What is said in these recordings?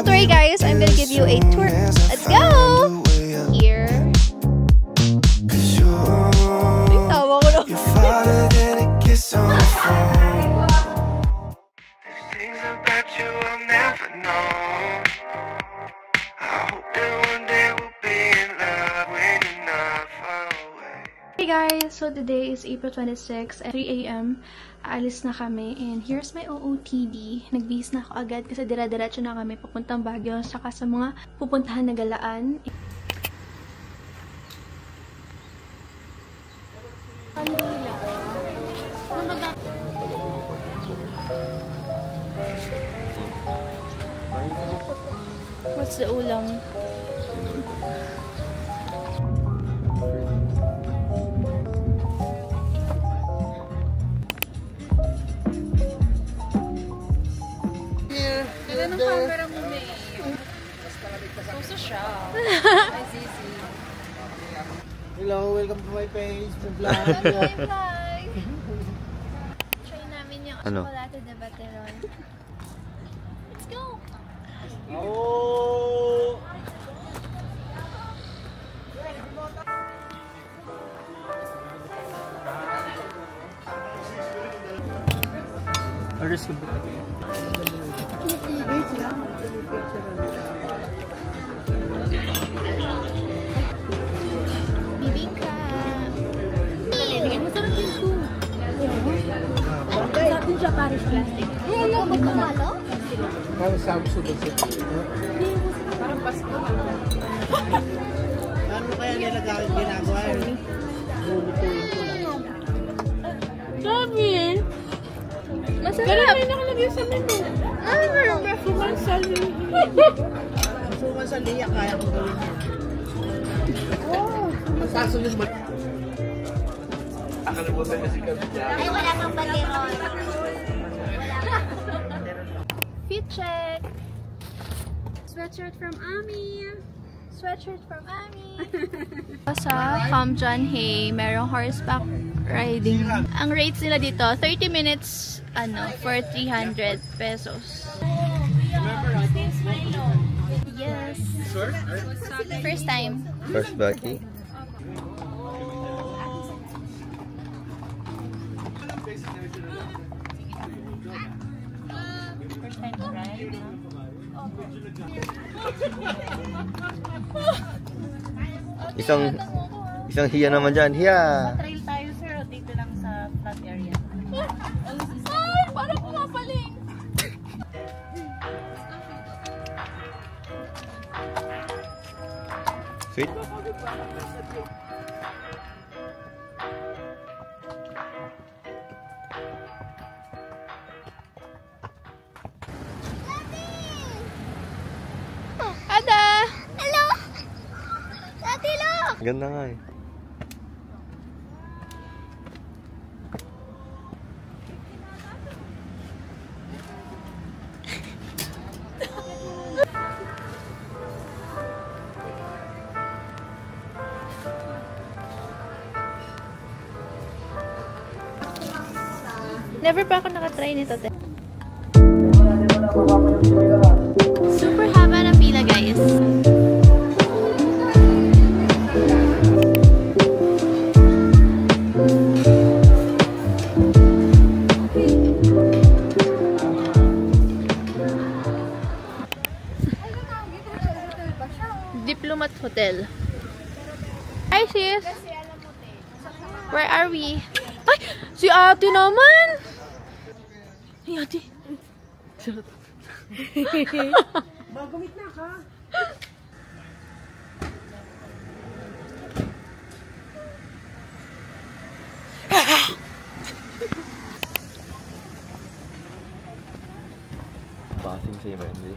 Don't worry guys, I'm gonna give you a tour. Let's go! Here. Ay, tawa ko lang. Hey guys, so today is April 26 at 3 AM. Aalis na kami and here's my OOTD. Nagbihis na ako agad kasi dire-diretso na kami papuntang Baguio saka sa mga pupuntahan na galaan. What's the ulam? Ganda ng camera mo, May. Puso siya. Hi, Zizi. Hello, welcome to my page. Hi! Try namin yung chocolate de Bateron. Let's go! Oh! Orders complete. Bibingka! Masarap yung ito. Masarap yung siya Paris plastic. Hello, magkamalo? Parang Samsung ba siya? Parang Pasko. Ano kaya nila ginagawa yun? Lulutuin ko lang. Sabi eh. Masarap! May nakalagay sa menu. Sumansali. Sumansali, kaya ko gawin yun. Oh! Masasunod mo. Akalimutan niya si Kabitya. Ay, wala kang Bateron. Fit check! Sweatshirt from Ami. Sweatshirt from Ami. Sa Famjan Hay, merong horseback riding. Ang rates nila dito, 30 minutes for 300 pesos. Yes. First time. First Becky. First time to ride. Isang hiya naman dyan. Hiya! Trail tayo, sir. O dito lang sa flat area. Ay, parang pumapaling. Sweet? Ada! Hello! Dati look! Ganda nga eh. Never pa ako nakatry nito. Super haba ng pila, guys. Diplomat Hotel. Hi, sis. Where are we? Ay! Si ate naman! Ay, ate. Magumit na ka. Passing sa'yo ba hindi?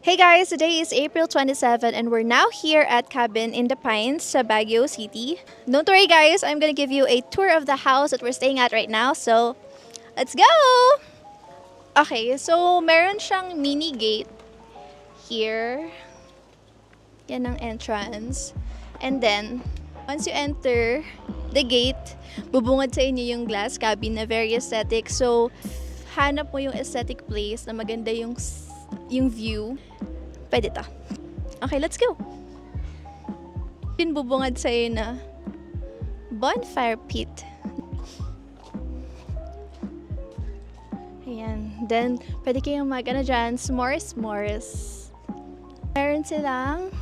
Hey guys, today is April 27 and we're now here at Cabin in the Pines sa Baguio City. Don't worry guys, I'm gonna give you a tour of the house that we're staying at right now. So, let's go! Okay, so meron siyang mini gate here. Yan ang entrance. And then, once you enter the gate, bubungad sa inyo yung glass cabin na very aesthetic. So, hanap mo yung aesthetic place na maganda yung view. Pwede to. Okay, let's go. Yung bubungad sa'yo na bonfire pit. Ayan. Then, pwede kayong dyan, s'mores. Meron silang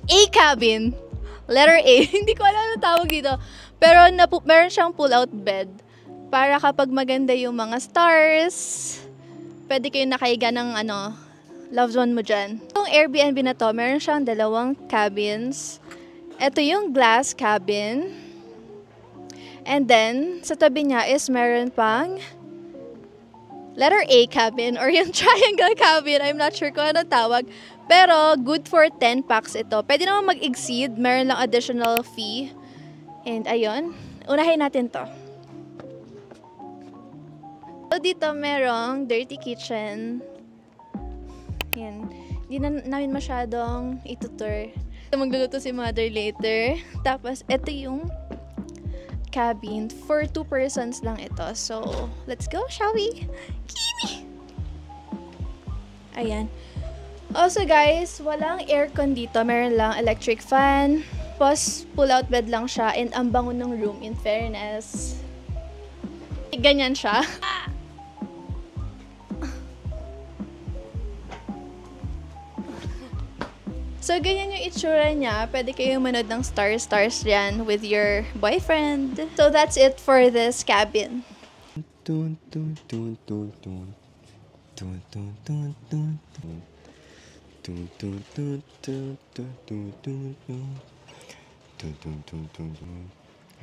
A cabin. Letter A. Hindi ko alam ang tawag dito. Pero meron siyang pull-out bed. Para kapag maganda yung mga stars, pwede kayong nakahiga ng loved one mo dyan. Itong Airbnb na to, meron siyang 2 cabins. Ito yung glass cabin. And then, sa tabi niya is meron pang letter A cabin or yung triangle cabin. I'm not sure kung ano tawag. Pero, good for 10 packs ito. Pwede naman mag-exceed. Meron lang additional fee. And ayun, unahin natin to. So, dito merong dirty kitchen. Yan. Hindi na namin masyadong itutur. Magluluto si mother later. Tapos, ito yung cabin. For 2 persons lang ito. So, let's go, shall we? Kimi! Ayan. Also guys, walang aircon dito. Meron lang electric fan. Tapos, pull-out bed lang siya. And ang bango ng room, in fairness. Ganyan siya. So, ganyan yung itsura niya. Pwede kayong manood ng stars yan with your boyfriend. So, that's it for this cabin. I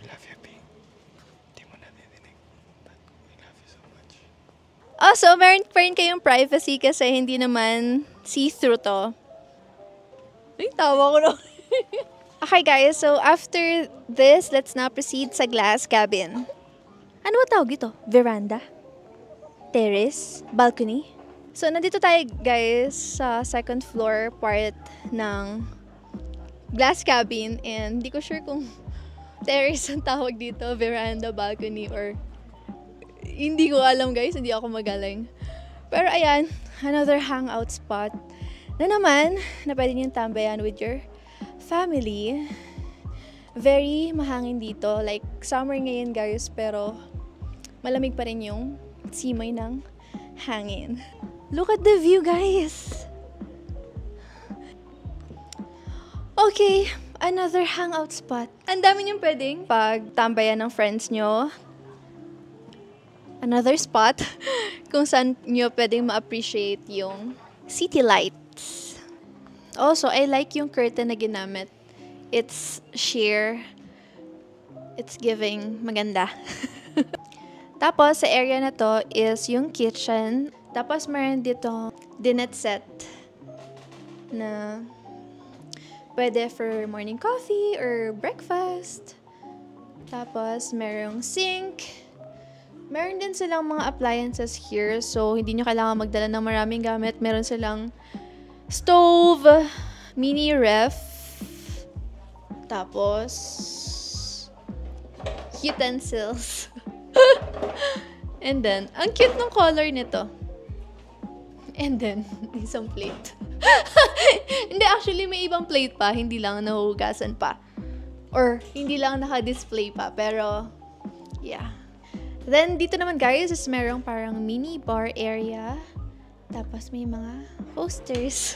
love you, Pink. Hindi mo nadidinig. But I love you so much. Also, meron pa rin kayong privacy kasi hindi naman see-through to. Ay, tawa ko na. Okay guys, so after this, let's now proceed sa glass cabin. Ano ba tawag ito? Veranda? Terrace? Balcony? So, nandito tayo guys sa second floor part ng glass cabin and hindi ko sure kung terrace ang tawag dito, veranda, balcony, or hindi ko alam guys, hindi ako magaling. Pero ayan, another hangout spot na naman, na pwede niyong tambayan with your family. Very mahangin dito. Like, summer ngayon guys, pero malamig pa rin yung simoy ng hangin. Look at the view guys! Okay, another hangout spot. Ang dami niyong pwedeng pagtambayan ng friends nyo. Another spot kung saan nyo pwedeng ma-appreciate yung city lights. Also, I like yung curtain na ginamit. It's sheer. It's giving maganda. Tapos, sa area na to is yung kitchen. Tapos, meron dito dinette set na pwede for morning coffee or breakfast. Tapos, merong sink. Meron din silang mga appliances here. So, hindi nyo kailangan magdala ng maraming gamit. Meron silang stove, mini ref, tapos utensils. And then, ang cute ng color nito. And then, isang plate. Hindi, actually, may ibang plate pa. Hindi lang nahuhugasan pa. Or, hindi lang naka-display pa. Pero, yeah. Then, dito naman guys, is merong parang mini bar area. Tapos may mga posters.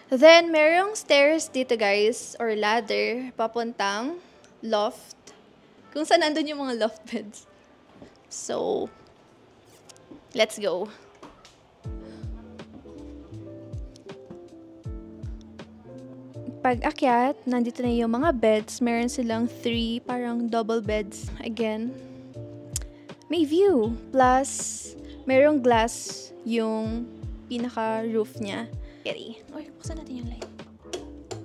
Then, merong stairs dito guys, or ladder, papuntang loft, Kung saan nandun yung mga loft beds. So, let's go. Pag akyat, nandito na yung mga beds. Meron silang 3 parang double beds. Again, may view. Plus, merong glass yung pinaka-roof niya. Scary. Uy, buksan natin yung light.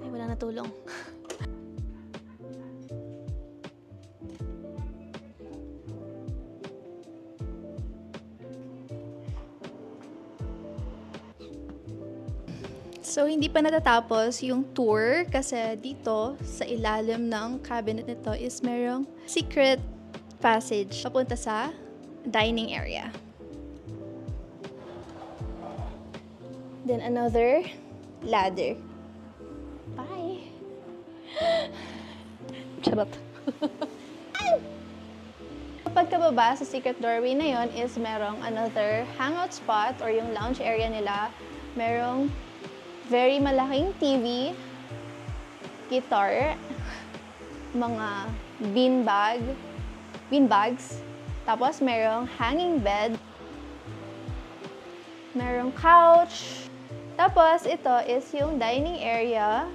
Ay, wala natulong. So, hindi pa natatapos yung tour kasi dito sa ilalim ng cabinet nito is merong secret passage papunta sa dining area. Then another ladder. Bye! Charot. Pagkababa sa secret doorway na yon is merong another hangout spot or yung lounge area nila. Merong very malaking TV, guitar, mga beanbags, tapos merong hanging bed, merong couch, tapos ito is yung dining area,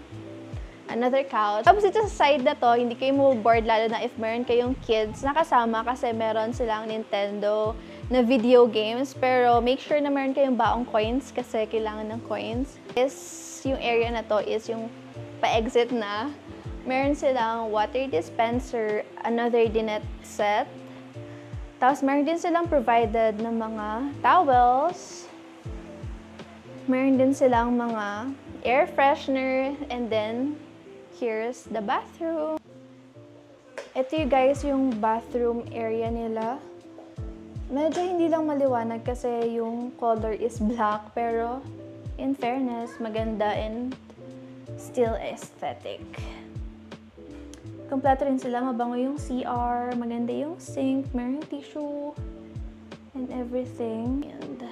another couch. Tapos ito sa side na to, hindi kayo mo-board lalo na if meron kayong kids na kasama kasi meron silang Nintendo na video games. Pero make sure na meron kayong baong coins kasi kailangan ng coins. Yung area na to is yung pa-exit na. Meron silang water dispenser, another dinette set. Tapos meron din silang provided na mga towels. Meron din silang mga air freshener. And then, here's the bathroom. Ito yung guys, yung bathroom area nila. Medyo hindi lang maliwanag kasi yung color is black. Pero, in fairness, maganda and still aesthetic. Kompleto rin sila. Mabango yung CR, maganda yung sink, meron tissue, and everything. And,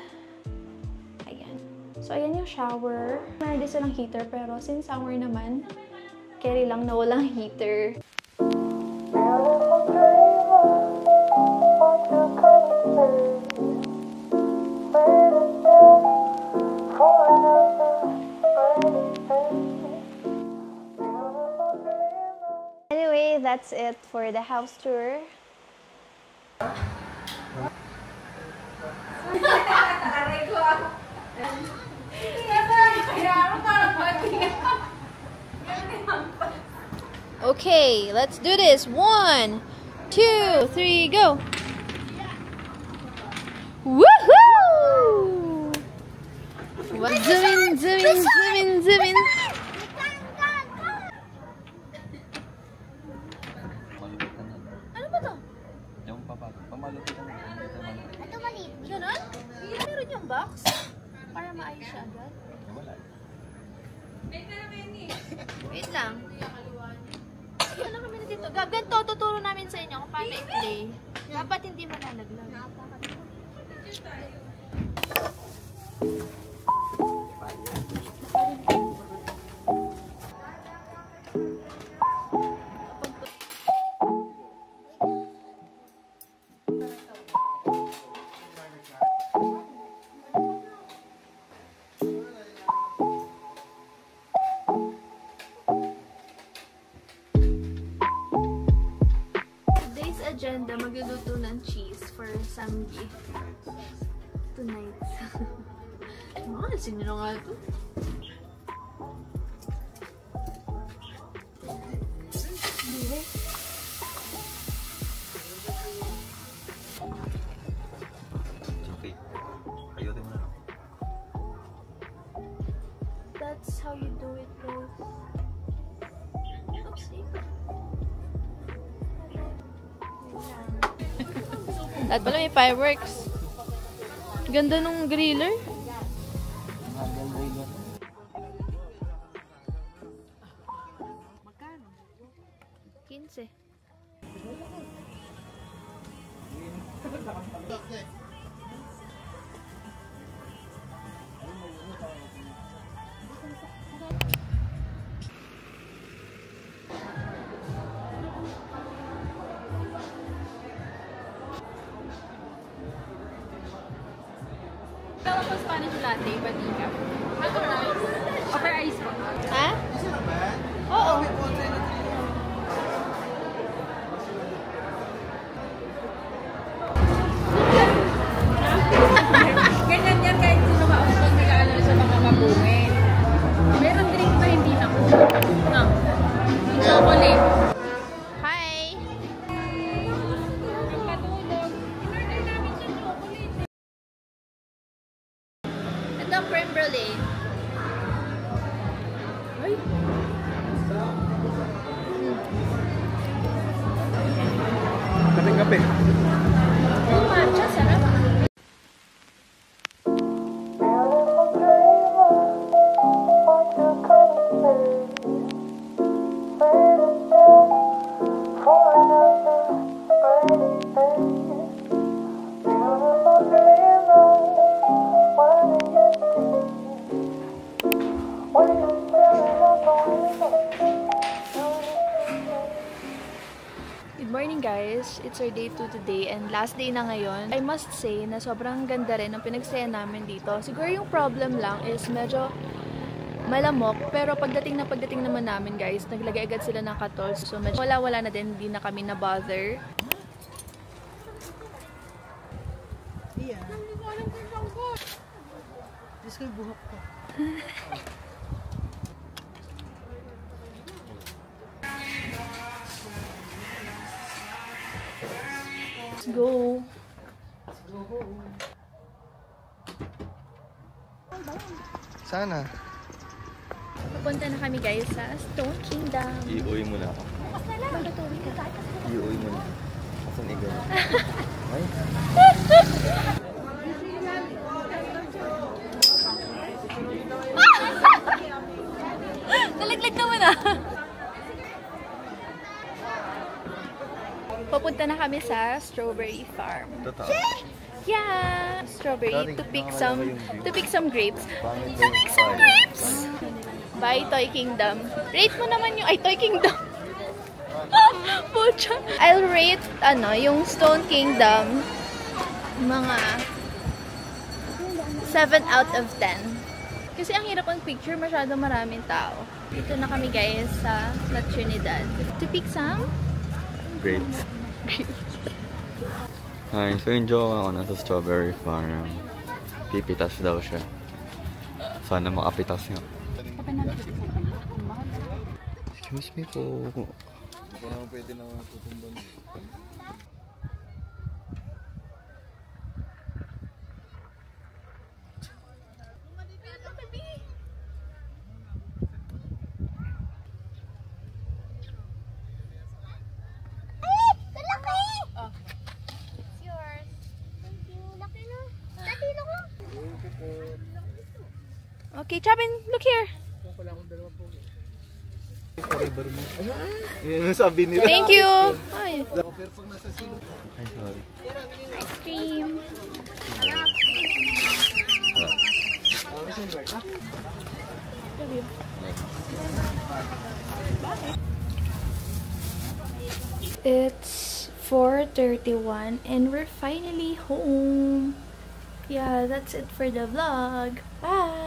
ayan. So, ayan yung shower. Meron din silang heater, pero since summer naman, carry lang na walang heater. Anyway, that's it for the house tour. Okay, let's do this. 1, 2, 3, go! Woohoo! Zoom in, zoom in, zoom in, zoom in. Ano ba to? Yung pamalupitan na. Ito maliit. Ganon? Meron yung box? Para maayos siya agad? Wala. Wait lang. Ano kami na dito? Ganito, tuturo namin sa inyo kung paano i-play. Dapat hindi malalaglag. Agenda, magluluto ng cheese for samgi tonight. Sino na nga ito? Okay. Ayutin mo na. That's how you do it, guys. At pala may fireworks. Ganda nung griller. Magkano? 15. Spanish latte, patika. Upper ice po. Ha? Oo. Ganyan yan kahit sino maupag nag-aalala sa mga mabungin. Meron drink pa hindi na po. No. Chocolate. Hi! Patulog. Inorder namin siya chocolate. Ito, creme brulee. Ay! Kape. Yung matcha, sarap. Good morning guys! It's our day 2 today and last day na ngayon. I must say na sobrang ganda rin ang pinagsaya namin dito. Siguro yung problem lang is medyo malamok, pero pagdating naman namin guys, naglagay agad sila ng katol. So medyo wala na din, hindi na kami na-bother. Iya. Diyos ko yung buhok ko. Let's go! Sana. Pupunta na kami guys sa Stone Kingdom. Iuwi mo na ako. Bakit uwi ka? Iuwi mo na. Asan igaw? Ay? Nalaglag naman ah! Papunta na kami sa Strawberry Farm. Totoo. Yeah! Strawberry to pick some grapes. Pangit To pick some grapes! Bye, Toy Kingdom. Rate mo naman yung... Ay, Toy Kingdom! Pucha! I'll rate, yung Stone Kingdom, mga 7 out of 10. Kasi ang hirap ang picture, masyado maraming tao. Dito na kami guys sa La Trinidad. To pick some Grapes. Ay, so enjoy ako na sa Strawberry Farm. Pipitas daw siya. Sana makapitas nga. Excuse me po. Hindi ko naman pwede na tutumban. Okay, Chabin, look here. Yan ang sabi nila. Thank you. Ay, Ay, sorry. ice cream. It's 4:31 and we're finally home. Yeah, that's it for the vlog. Bye!